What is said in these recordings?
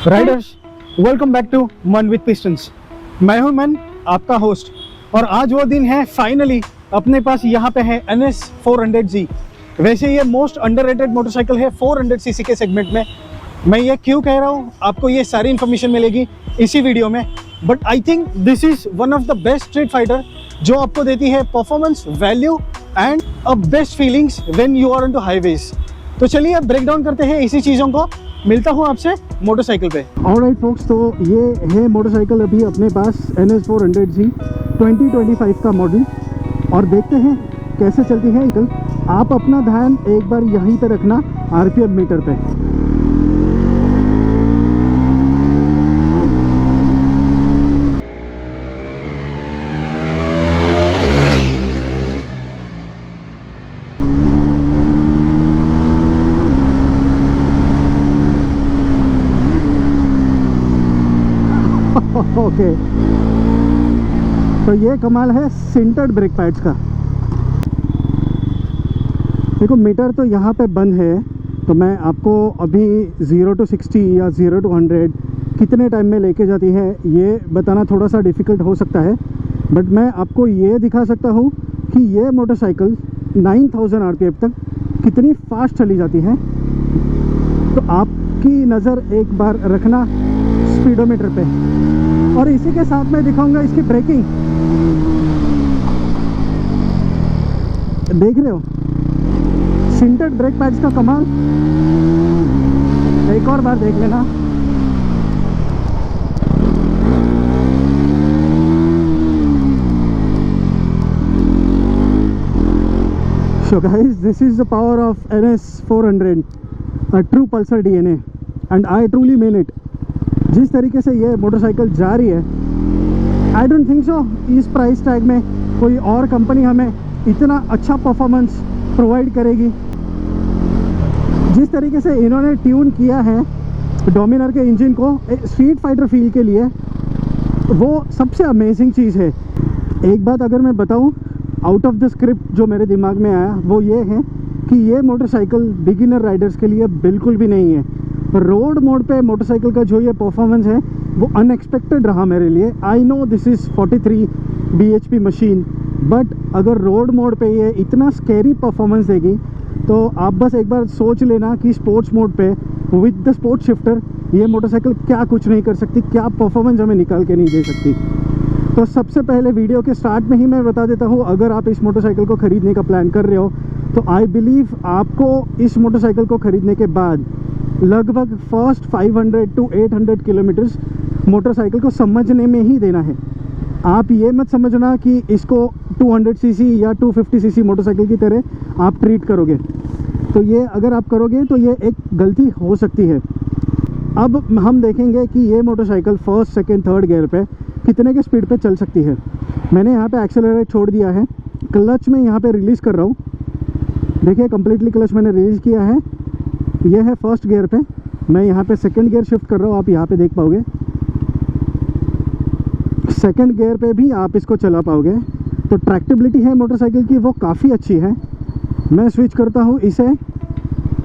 Riders, welcome back to मन with pistons. मैं हूं मन, आपका होस्ट, और आज वो दिन है फाइनली अपने पास यहाँ पे है NS 400Z। वैसे ये मोस्ट अंडररेटेड मोटरसाइकिल है 400cc के सेगमेंट में। मैं ये क्यों कह रहा हूँ, आपको ये सारी इन्फॉर्मेशन मिलेगी इसी वीडियो में। But I think this is one of the best street fighter जो आपको देती है performance, value and a best feelings when you are on to highways. तो चलिए अब ब्रेक डाउन करते हैं इसी चीज़ों को। मिलता हूँ आपसे मोटरसाइकिल पे। ऑलराइट फोक्स, तो ये है मोटरसाइकिल अभी अपने पास NS 400Z 2025 का मॉडल, और देखते हैं कैसे चलती है। आप अपना ध्यान एक बार यहीं पे रखना RPM मीटर पे। ओके, तो ये कमाल है सिंटर्ड ब्रेक पैड्स का। देखो मीटर तो यहाँ पे बंद है, तो मैं आपको अभी 0 to 60 या 0 to 100 कितने टाइम में लेके जाती है ये बताना थोड़ा सा डिफ़िकल्ट हो सकता है। बट मैं आपको ये दिखा सकता हूँ कि ये मोटरसाइकिल 9000 RPM तक कितनी फास्ट चली जाती है। तो आपकी नज़र एक बार रखना स्पीडोमीटर पे, और इसी के साथ मैं दिखाऊंगा इसकी ब्रेकिंग। देख रहे हो सिंटर्ड ब्रेक पैड्स का कमाल। एक और बार देख लेना। So guys, this is the power of NS 400, a true pulsar DNA, and I truly mean it। जिस तरीके से ये मोटरसाइकिल जा रही है, आई डोंट थिंक सो इस प्राइस टैग में कोई और कंपनी हमें इतना अच्छा परफॉर्मेंस प्रोवाइड करेगी। जिस तरीके से इन्होंने ट्यून किया है डोमिनार के इंजन को स्ट्रीट फाइटर फील के लिए, वो सबसे अमेजिंग चीज़ है। एक बात अगर मैं बताऊं आउट ऑफ द स्क्रिप्ट जो मेरे दिमाग में आया, वो ये है कि ये मोटरसाइकिल बिगिनर राइडर्स के लिए बिल्कुल भी नहीं है। रोड मोड पे मोटरसाइकिल का जो ये परफॉर्मेंस है वो अनएक्सपेक्टेड रहा मेरे लिए। I know this is 43 bhp machine, but अगर रोड मोड पे ये इतना स्कैरी परफॉर्मेंस देगी तो आप बस एक बार सोच लेना कि स्पोर्ट्स मोड पे विद द स्पोर्ट शिफ्टर ये मोटरसाइकिल क्या कुछ नहीं कर सकती, क्या परफॉर्मेंस हमें निकाल के नहीं दे सकती। तो सबसे पहले वीडियो के स्टार्ट में ही मैं बता देता हूँ, अगर आप इस मोटरसाइकिल को ख़रीदने का प्लान कर रहे हो तो आई बिलीव आपको इस मोटरसाइकिल को ख़रीदने के बाद लगभग फर्स्ट 500 to 800 किलोमीटर्स मोटरसाइकिल को समझने में ही देना है। आप ये मत समझना कि इसको 200cc या 250cc मोटरसाइकिल की तरह आप ट्रीट करोगे, तो ये अगर आप करोगे तो ये एक गलती हो सकती है। अब हम देखेंगे कि ये motorcycle first, second, third gear पे कितने के स्पीड पे चल सकती है। मैंने यहाँ पे एक्सेलरेट छोड़ दिया है, क्लच में यहाँ पे रिलीज़ कर रहा हूँ। देखिए कंप्लीटली क्लच मैंने रिलीज़ किया है। ये है फर्स्ट गियर पे, मैं यहाँ पे सेकंड गियर शिफ्ट कर रहा हूँ, आप यहाँ पे देख पाओगे। सेकंड गियर पे भी आप इसको चला पाओगे। तो ट्रैक्टेबिलिटी है मोटरसाइकिल की वो काफ़ी अच्छी है। मैं स्विच करता हूँ इसे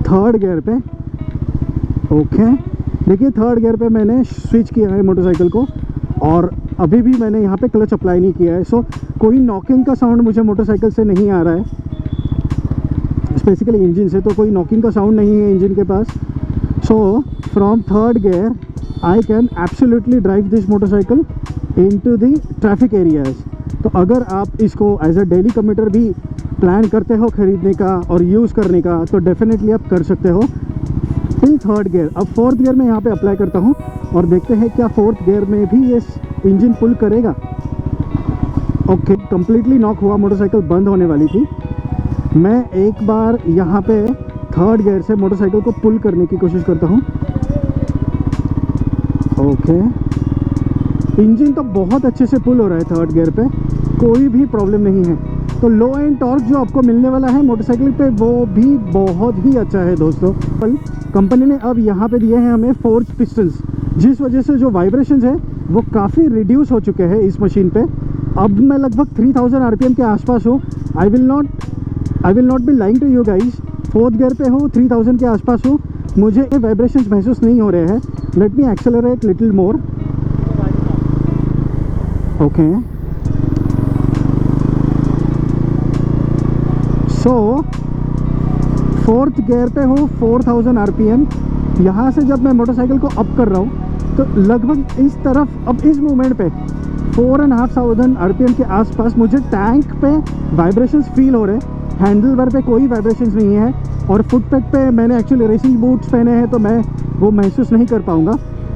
थर्ड गियर पे। ओके, देखिए थर्ड गियर पे मैंने स्विच किया है मोटरसाइकिल को, और अभी भी मैंने यहाँ पे क्लच अप्लाई नहीं किया है। सो कोई नॉकिंग का साउंड मुझे मोटरसाइकिल से नहीं आ रहा है, बेसिकली इंजन से तो कोई नॉकिंग का साउंड नहीं है इंजन के पास। So from third gear I can absolutely drive this motorcycle into the traffic areas. तो अगर आप इसको एज अ डेली कम्यूटर भी प्लान करते हो ख़रीदने का और यूज़ करने का, तो डेफिनेटली आप कर सकते हो टिल थर्ड गियर। अब फोर्थ गियर में यहाँ पे अप्लाई करता हूँ और देखते हैं क्या फोर्थ गियर में भी ये इंजन पुल करेगा। ओके, कम्प्लीटली नॉक हुआ, मोटरसाइकिल बंद होने वाली थी। मैं एक बार यहाँ पे थर्ड गियर से मोटरसाइकिल को पुल करने की कोशिश करता हूँ। ओके, इंजन तो बहुत अच्छे से पुल हो रहा है थर्ड गियर पे, कोई भी प्रॉब्लम नहीं है। तो लो एंड टॉर्क जो आपको मिलने वाला है मोटरसाइकिल पे वो भी बहुत ही अच्छा है दोस्तों। कंपनी ने अब यहाँ पे दिए हैं हमें फोर्ज पिस्टन्स, जिस वजह से जो वाइब्रेशंस है वो काफ़ी रिड्यूस हो चुके हैं इस मशीन पे। अब मैं लगभग 3000 RPM के आसपास हूँ। I will not be lying to you guys, fourth gear पे हूँ, 3000 के आसपास हूँ, मुझे वाइब्रेशंस महसूस नहीं हो रहे हैं। Let me accelerate little more. Okay. So 4th gear पे हो 4000 RPM। यहाँ से जब मैं मोटरसाइकिल को अप कर रहा हूँ तो लगभग इस तरफ अब इस मोमेंट पे 4500 RPM के आसपास मुझे टैंक पे वाइब्रेशंस फील हो रहे हैं। हैंडल बार पे कोई वाइब्रेशंस नहीं है और फुट पैड पे मैंने एक्चुअली रेसिंग बूट्स पहने हैं तो मैं वो महसूस नहीं कर पाऊँगा।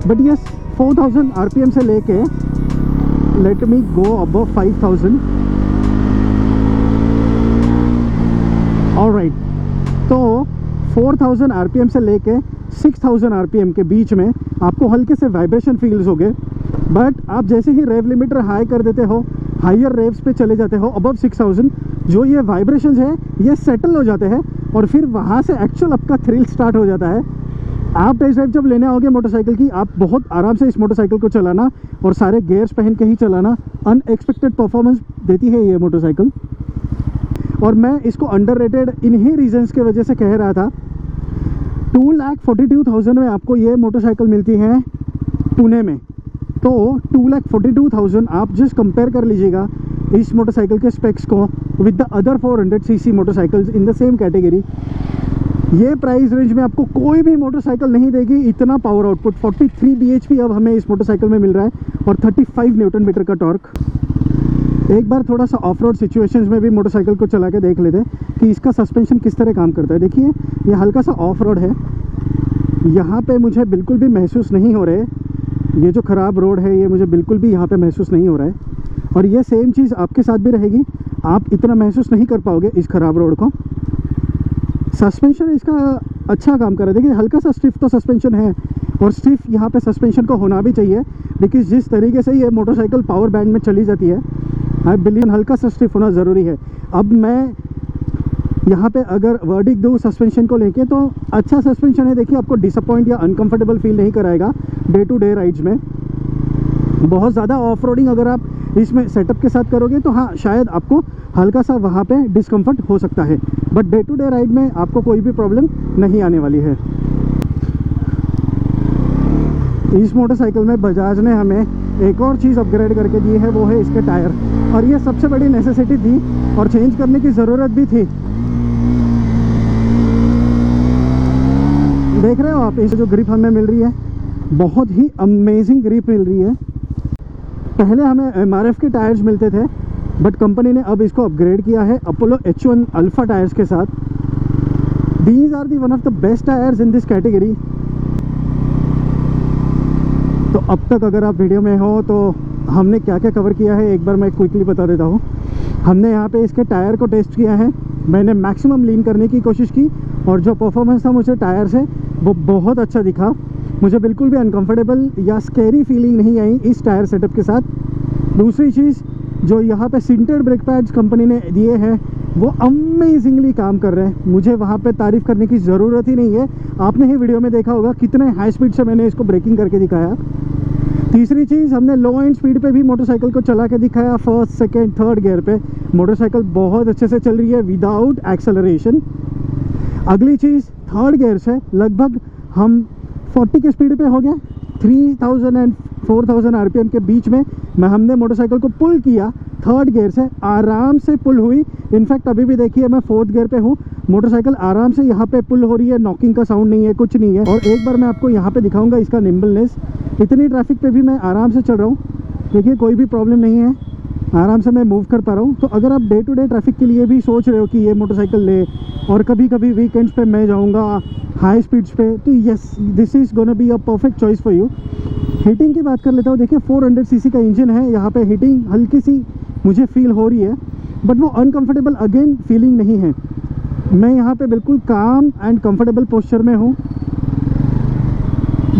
बट यस 4000 RPM से लेके let me go above 5000। Alright, तो 4000 RPM से लेके 6000 RPM के बीच में आपको हल्के से वाइब्रेशन फील्स हो गए। बट आप जैसे ही रेव लिमिटर हाई कर देते हो, हायर रेव्स पे चले जाते हो अबव 6000, जो ये वाइब्रेशंस है ये सेटल हो जाते हैं और फिर वहाँ से एक्चुअल आपका थ्रिल स्टार्ट हो जाता है। आप टेस्ट ड्राइव जब लेने आओगे मोटरसाइकिल की, आप बहुत आराम से इस मोटरसाइकिल को चलाना और सारे गियर्स पहन के ही चलाना। अनएक्सपेक्टेड परफॉर्मेंस देती है ये मोटरसाइकिल और मैं इसको अंडररेटेड इन्हीं रीजंस के वजह से कह रहा था। 2,42,000 में आपको ये मोटरसाइकिल मिलती है पुणे में। तो 2,42,000 आप जस्ट कंपेयर कर लीजिएगा इस मोटरसाइकिल के स्पेक्स को with the other 400cc motorcycles in the same category. ये प्राइस रेंज में आपको कोई भी मोटरसाइकिल नहीं देगी इतना पावर आउटपुट। 43 bhp अब हमें इस मोटरसाइकिल में मिल रहा है और 35 न्यूटन मीटर का टॉर्क। एक बार थोड़ा सा ऑफ रोड सिचुएशंस में भी मोटरसाइकिल को चला के देख लेते हैं कि इसका सस्पेंशन किस तरह काम करता है। देखिए ये हल्का सा ऑफ रोड है, यहाँ पे मुझे बिल्कुल भी महसूस नहीं हो रहे, ये जो ख़राब रोड है ये मुझे बिल्कुल भी यहाँ पे महसूस नहीं हो रहा है। और ये सेम चीज़ आपके साथ भी रहेगी, आप इतना महसूस नहीं कर पाओगे इस ख़राब रोड को। सस्पेंशन इसका अच्छा काम कर रहा है। देखिए हल्का सा स्टिफ तो सस्पेंशन है और स्टिफ यहाँ पे सस्पेंशन को होना भी चाहिए, बिकॉज जिस तरीके से ये मोटरसाइकिल पावर बैंड में चली जाती है आई बिलीव हल्का सा स्टिफ होना ज़रूरी है। अब मैं यहाँ पे अगर वर्डिक दूँ सस्पेंशन को लेके तो अच्छा सस्पेंशन है। देखिए आपको डिसअपॉइंट या अनकंफर्टेबल फील नहीं कराएगा डे टू डे राइड्स में। बहुत ज़्यादा ऑफ रोडिंग अगर आप इसमें सेटअप के साथ करोगे तो हाँ शायद आपको हल्का सा वहाँ पे डिस्कम्फर्ट हो सकता है, but day to day ride में आपको कोई भी प्रॉब्लम नहीं आने वाली है। इस मोटरसाइकिल में बजाज ने हमें एक और चीज़ अपग्रेड करके दी है, वो है इसके टायर। और ये सबसे बड़ी नेसेसिटी थी और चेंज करने की ज़रूरत भी थी। देख रहे हो आप इस जो ग्रिप हमें मिल रही है, बहुत ही अमेजिंग ग्रिप मिल रही है। पहले हमें MRF के टायर्स मिलते थे बट कंपनी ने अब इसको अपग्रेड किया है अपोलो H1 अल्फा टायर्स के साथ। These are the one of the best tyres in this category. तो अब तक अगर आप वीडियो में हो तो हमने क्या क्या कवर किया है एक बार मैं क्विकली बता देता हूँ। हमने यहाँ पे इसके टायर को टेस्ट किया है, मैंने मैक्सिमम लीन करने की कोशिश की और जो परफॉर्मेंस था मुझे टायर से वो बहुत अच्छा दिखा। मुझे बिल्कुल भी अनकंफर्टेबल या स्कैरी फीलिंग नहीं आई इस टायर सेटअप के साथ। दूसरी चीज़ जो यहाँ पे सिंटेड ब्रेक पैड्स कंपनी ने दिए हैं वो अमेजिंगली काम कर रहे हैं। मुझे वहाँ पे तारीफ़ करने की ज़रूरत ही नहीं है, आपने ही वीडियो में देखा होगा कितने हाई स्पीड से मैंने इसको ब्रेकिंग करके दिखाया। तीसरी चीज़ हमने लो एंड स्पीड पे भी मोटरसाइकिल को चला के दिखाया। फर्स्ट सेकेंड थर्ड गियर पे मोटरसाइकिल बहुत अच्छे से चल रही है विदाउट एक्सेलरेशन। अगली चीज़ थर्ड गियर से लगभग हम 40 के स्पीड पे हो गए। 3000 एंड 4000 RPM के बीच में हमने मोटरसाइकिल को पुल किया, थर्ड गियर से आराम से पुल हुई। इनफैक्ट अभी भी देखिए मैं फोर्थ गियर पे हूँ, मोटरसाइकिल आराम से यहाँ पे पुल हो रही है, नॉकिंग का साउंड नहीं है, कुछ नहीं है। और एक बार मैं आपको यहाँ पे दिखाऊंगा इसका निम्बलनेस। इतनी ट्रैफिक पे भी मैं आराम से चल रहा हूँ, देखिए कोई भी प्रॉब्लम नहीं है, आराम से मैं मूव कर पा रहा हूँ। तो अगर आप डे टू डे ट्रैफिक के लिए भी सोच रहे हो कि ये मोटरसाइकिल ले और कभी कभी वीकेंड्स पे मैं जाऊँगा हाई स्पीड्स पे, तो yes this is gonna be a perfect choice for you. Heating की बात कर लेता हूँ। देखिए 400cc का इंजन है, यहाँ पे हीटिंग हल्की सी मुझे फील हो रही है बट वो अनकंफर्टेबल अगेन फीलिंग नहीं है। मैं यहाँ पे बिल्कुल काम एंड कंफर्टेबल पोस्चर में हूँ।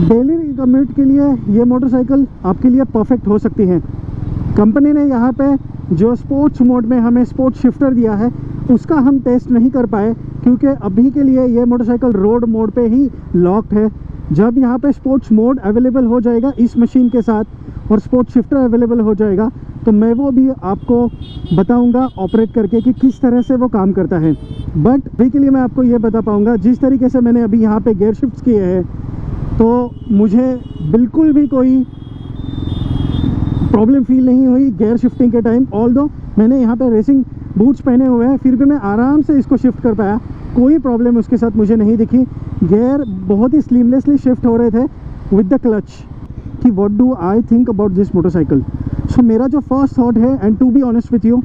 डेली कम्यूट के लिए ये मोटरसाइकिल आपके लिए परफेक्ट हो सकती है। कंपनी ने यहाँ पे जो स्पोर्ट्स मोड में हमें स्पोर्ट्स शिफ्टर दिया है उसका हम टेस्ट नहीं कर पाए क्योंकि अभी के लिए ये मोटरसाइकिल रोड मोड पे ही लॉक्ड है। जब यहाँ पे स्पोर्ट्स मोड अवेलेबल हो जाएगा इस मशीन के साथ और स्पोर्ट्स शिफ्टर अवेलेबल हो जाएगा तो मैं वो भी आपको बताऊंगा ऑपरेट करके कि किस तरह से वो काम करता है। बट अभी के लिए मैं आपको ये बता पाऊंगा जिस तरीके से मैंने अभी यहाँ पे गियर शिफ्ट्स किए हैं तो मुझे बिल्कुल भी कोई प्रॉब्लम फील नहीं हुई गियर शिफ्टिंग के टाइम। ऑल्दो मैंने यहाँ पे रेसिंग बूट्स पहने हुए हैं, फिर भी मैं आराम से इसको शिफ्ट कर पाया, कोई प्रॉब्लम उसके साथ मुझे नहीं दिखी। गियर बहुत ही स्लीमलेसली शिफ्ट हो रहे थे विद द क्लच। कि what do I think about this motorcycle. So मेरा जो फर्स्ट थॉट है, and to be honest with you,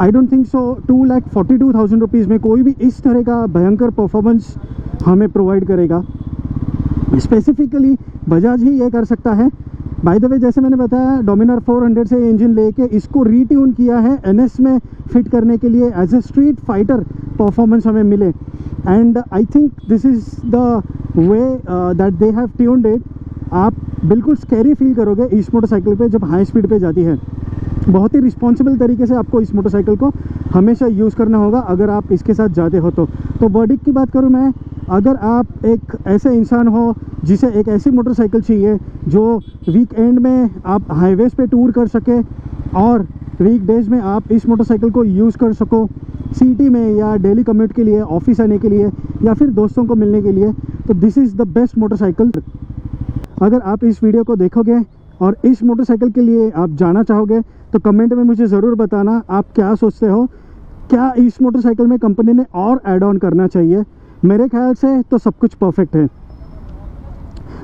I don't think so 2,42,000 rupees में कोई भी इस तरह का भयंकर परफॉर्मेंस हमें प्रोवाइड करेगा। स्पेसिफिकली बजाज ही ये कर सकता है। बाय द वे, जैसे मैंने बताया, डोमिनार 400 से इंजन लेके इसको रीट्यून किया है NS में फिट करने के लिए, as a street fighter performance हमें मिले। And I think this is the way that they have tuned it. आप बिल्कुल स्कैरी फील करोगे इस मोटरसाइकिल पे जब हाई स्पीड पे जाती है। बहुत ही रिस्पॉन्सिबल तरीके से आपको इस मोटरसाइकिल को हमेशा यूज़ करना होगा अगर आप इसके साथ जाते हो तो वर्डिक्ट की बात करूँ मैं, अगर आप एक ऐसे इंसान हो जिसे एक ऐसी मोटरसाइकिल चाहिए जो वीकेंड में आप हाईवेज़ पे टूर कर सके और वीकडेज में आप इस मोटरसाइकिल को यूज़ कर सको सिटी में या डेली कम्यूट के लिए, ऑफिस आने के लिए या फिर दोस्तों को मिलने के लिए, तो this is the best motorcycle. अगर आप इस वीडियो को देखोगे और इस मोटरसाइकिल के लिए आप जाना चाहोगे तो कमेंट में मुझे ज़रूर बताना आप क्या सोचते हो। क्या इस मोटरसाइकिल में कंपनी ने और ऐड ऑन करना चाहिए? मेरे ख्याल से तो सब कुछ परफेक्ट है।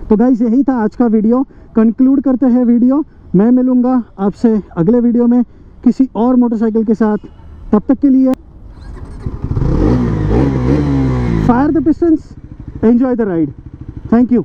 तो गाइस, यही था आज का वीडियो। कंक्लूड करते हैं वीडियो। मैं मिलूँगा आपसे अगले वीडियो में किसी और मोटरसाइकिल के साथ। तब तक के लिए fire the pistons, enjoy the ride. Thank you.